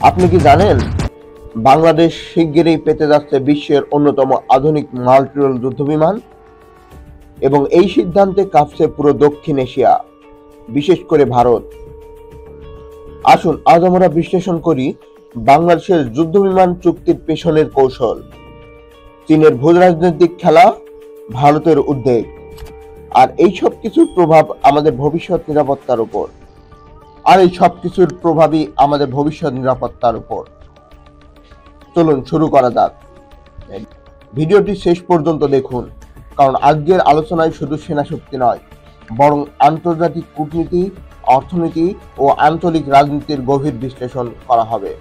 আপনি কি জানেন বাংলাদেশ শিগগিরই পেতে যাচ্ছে বিশ্বের অন্যতম আধুনিক মাল্টিরোল যুদ্ধবিমান এবং এই সিদ্ধান্তে কাঁপছে পুরো দক্ষিণ এশিয়া, বিশেষ করে ভারত। আসুন আজ আমরা বিশ্লেষণ করি বাংলাদেশের যুদ্ধবিমান চুক্তির পেছনের কৌশল, চীনের ভূরাজনৈতিক খেলা, ভারতের উদ্বেগ, আর এই সব কিছুর প্রভাব আমাদের ভবিষ্যৎ নিরাপত্তার উপর। চলুন শুরু করা যাক। ভিডিওটি শেষ পর্যন্ত দেখুন, কারণ আজকের আলোচনায় শুধু সেনাশক্তি নয়, বরং আন্তর্জাতিক কূটনীতি, অর্থনীতি ও আঞ্চলিক রাজনীতির গভীর বিশ্লেষণ করা হবে।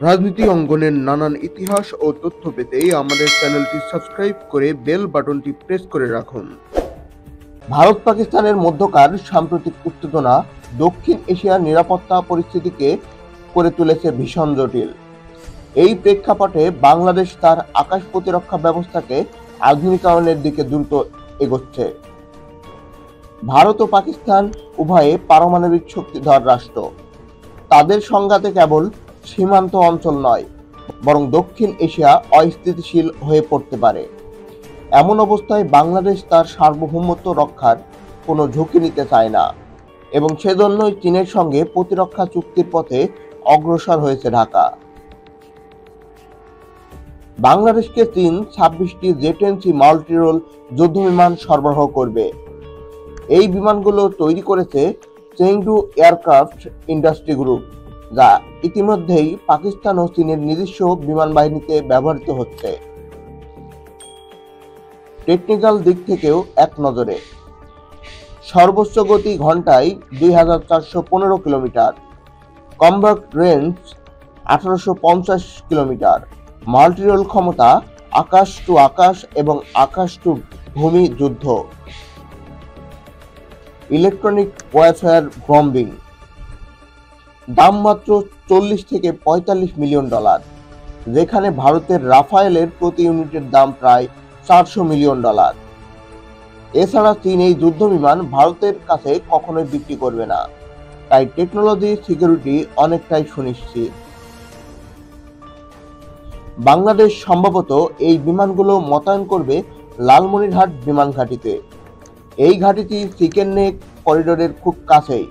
রাজনীতি অঙ্গনের নানান ইতিহাস ও তথ্য পেতে আমাদের চ্যানেলটি সাবস্ক্রাইব করে বেল বাটনটি প্রেস করে রাখুন। ভারত পাকিস্তানের মধ্যকার সাম্প্রতিক উত্তেজনা দক্ষিণ এশিয়ার নিরাপত্তা পরিস্থিতিকে করে তুলেছে ভীষণ জটিল। এই প্রেক্ষাপটে বাংলাদেশ তার আকাশ প্রতিরক্ষা ব্যবস্থাকে আধুনিকায়নের দিকে দ্রুত এগোচ্ছে। ভারত ও পাকিস্তান উভয়ে পারমাণবিক শক্তিধর রাষ্ট্র। তাদের সংঘাতে কেবল সীমান্ত অঞ্চল নয়, বরং দক্ষিণ এশিয়া অস্থিতিশীল হয়ে পড়তে পারে। এমন অবস্থায় বাংলাদেশ তার সার্বভৌমত্ব রক্ষার কোনো ঝুঁকি নিতে চায় না, এবং সেজন্যই চীনের সঙ্গে প্রতিরক্ষা চুক্তির পথে অগ্রসর হয়েছে ঢাকা। বাংলাদেশকে চীন 26টি জেট-10C মাল্টিরোল যুদ্ধবিমান সরবরাহ করবে। এই বিমানগুলো তৈরি করেছে চেংদু এয়ারক্রাফট ইন্ডাস্ট্রি গ্রুপ, যা ইতিমধ্যেই পাকিস্তান ও চীনের নিজস্ব বিমান বাহিনীতে ব্যবহৃত হচ্ছে। টেকনিক্যাল দিক থেকেও এক নজরে, সর্বোচ্চ গতি ঘন্টায় 2415 kilometre, combat range 1850 kilometre, multirole ক্ষমতা আকাশ টু আকাশ এবং আকাশ টু ভূমি যুদ্ধ, ইলেকট্রনিক ওয়ারফেয়ার বম্বিং। দাম মাত্র 40 থেকে 45 মিলিয়ন ডলার, যেখানে ভারতের রাফায়েলের প্রতি ইউনিটের দাম প্রায় 400 মিলিয়ন ডলার। এছাড়া চীন এই যুদ্ধবিমান ভারতের কাছে কখনোই বিক্রি করবে না, তাই টেকনোলজি সিকিউরিটি অনেকটাই সুনিশ্চিত। বাংলাদেশ সম্ভবত এই বিমানগুলো মোতায়েন করবে লালমনিরহাট বিমান ঘাঁটিতে। এই ঘাঁটিটি চিকেন নেক করিডোরের খুব কাছেই,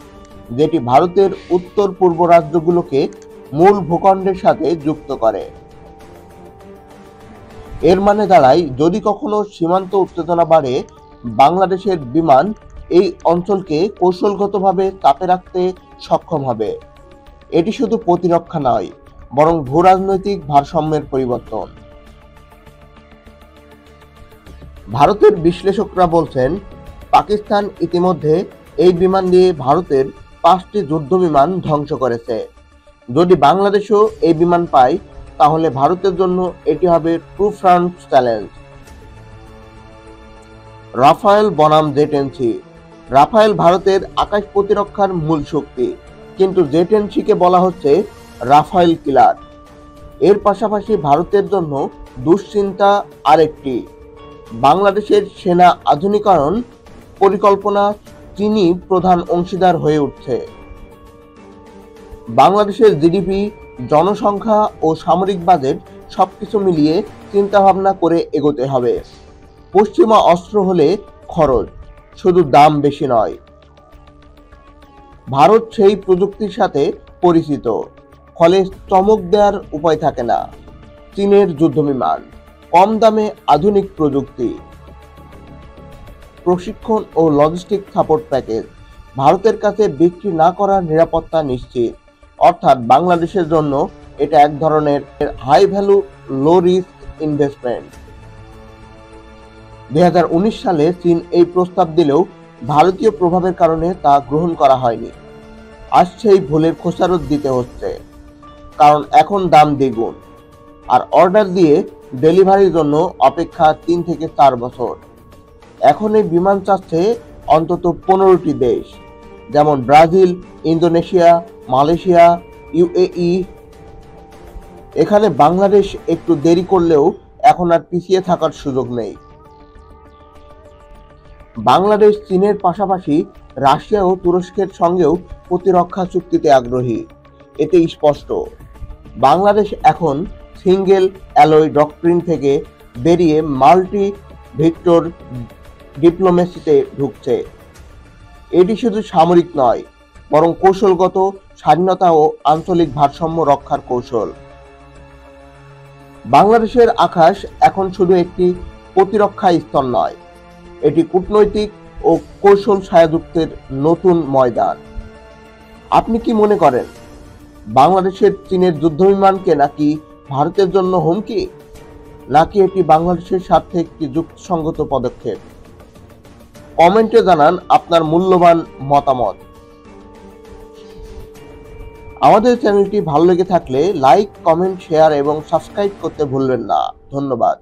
যেটি ভারতের উত্তর পূর্ব রাজ্যগুলোকে মূল ভূখণ্ডের সাথে যুক্ত করে। এর মানে দাঁড়ায়, যদি কখনো সীমান্ত উত্তেজনা বাড়ে, বাংলাদেশের বিমান এই অঞ্চলকে কৌশলগতভাবে চাপে রাখতে সক্ষম হবে। এটি শুধু প্রতিরক্ষা নয়, বরং ভূরাজনৈতিক ভারসাম্যের পরিবর্তন। ভারতের বিশ্লেষকরা বলছেন, পাকিস্তান ইতিমধ্যে এই বিমান দিয়ে ভারতের 5টি যুদ্ধবিমান ধ্বংস করেছে। যদি বাংলাদেশও এই বিমান পায়, তাহলে ভারতের জন্য এটি হবে ট্রু ফ্রন্ট চ্যালেঞ্জ। রাফায়েল বনাম জে-10C। রাফায়েল ভারতের আকাশ প্রতিরক্ষার মূল শক্তি, কিন্তু জে-10C-কে বলা হচ্ছে রাফায়েল কিলার। এর পাশাপাশি ভারতের জন্য দুশ্চিন্তা আরেকটি, বাংলাদেশের সেনা আধুনিকায়ন পরিকল্পনা চীনই প্রধান অংশীদার হয়ে উঠছে। বাংলাদেশের জিডিপি, জনসংখ্যা ও সামরিক বাজেট সবকিছু মিলিয়ে চিন্তাভাবনা করে এগোতে হবে। পশ্চিমা অস্ত্র হলে খরচ, শুধু দাম বেশি নয়। ভারত সেই প্রযুক্তির সাথে পরিচিত, ফলে চমক দেওয়ার উপায় থাকে না। চীনের যুদ্ধবিমান, কম দামে আধুনিক প্রযুক্তি, প্রশিক্ষণ ও লজিস্টিক সাপোর্ট প্যাকেজ, ভারতের কাছে বিক্রি না করার নিরাপত্তা নিশ্চিত। অর্থাৎ বাংলাদেশের জন্য এটা এক ধরনের high value low risk investment. 2019 সালে চীন এই প্রস্তাব দিলেও ভারতীয় প্রভাবের কারণে তা গ্রহণ করা হয়নি। আজ সেই ভুলের খোসারত দিতে হচ্ছে, কারণ এখন দাম দ্বিগুণ, আর অর্ডার দিয়ে ডেলিভারির জন্য অপেক্ষা 3 থেকে 4 বছর। এখন এই বিমান চাচ্ছে অন্তত 15টি দেশ, যেমন ব্রাজিল, ইন্দোনেশিয়া, মালয়েশিয়া, ইউএই। এখানে বাংলাদেশ একটু দেরি করলেও এখন আর পিছিয়ে থাকার সুযোগ নেই। বাংলাদেশ চীনের পাশাপাশি রাশিয়া ও তুরস্কের সঙ্গেও প্রতিরক্ষা চুক্তিতে আগ্রহী। এতে স্পষ্ট বাংলাদেশ এখন সিঙ্গেল অ্যালয় ডক্ট্রিন থেকে বেরিয়ে মাল্টি ভিক্টর ডিপ্লোমেসিতে ঢুকছে। এটি শুধু সামরিক নয়, বরং কৌশলগত স্বাধীনতা ও আঞ্চলিক ভারসাম্য রক্ষার কৌশল। বাংলাদেশের আকাশ এখন শুধু একটি প্রতিরক্ষা স্তর নয়, এটি কূটনৈতিক ও কৌশল ছায়াযুক্তের নতুন ময়দান। আপনি কি মনে করেন বাংলাদেশের চীনের যুদ্ধবিমানকে নাকি ভারতের জন্য হুমকি, নাকি এটি বাংলাদেশের স্বার্থে একটি যুক্তিসঙ্গত পদক্ষেপ? কমেন্টে জানান আপনার মূল্যবান মতামত। আমাদের চ্যানেলটি ভালো লেগে থাকলে লাইক, কমেন্ট, শেয়ার এবং সাবস্ক্রাইব করতে ভুলবেন না। ধন্যবাদ।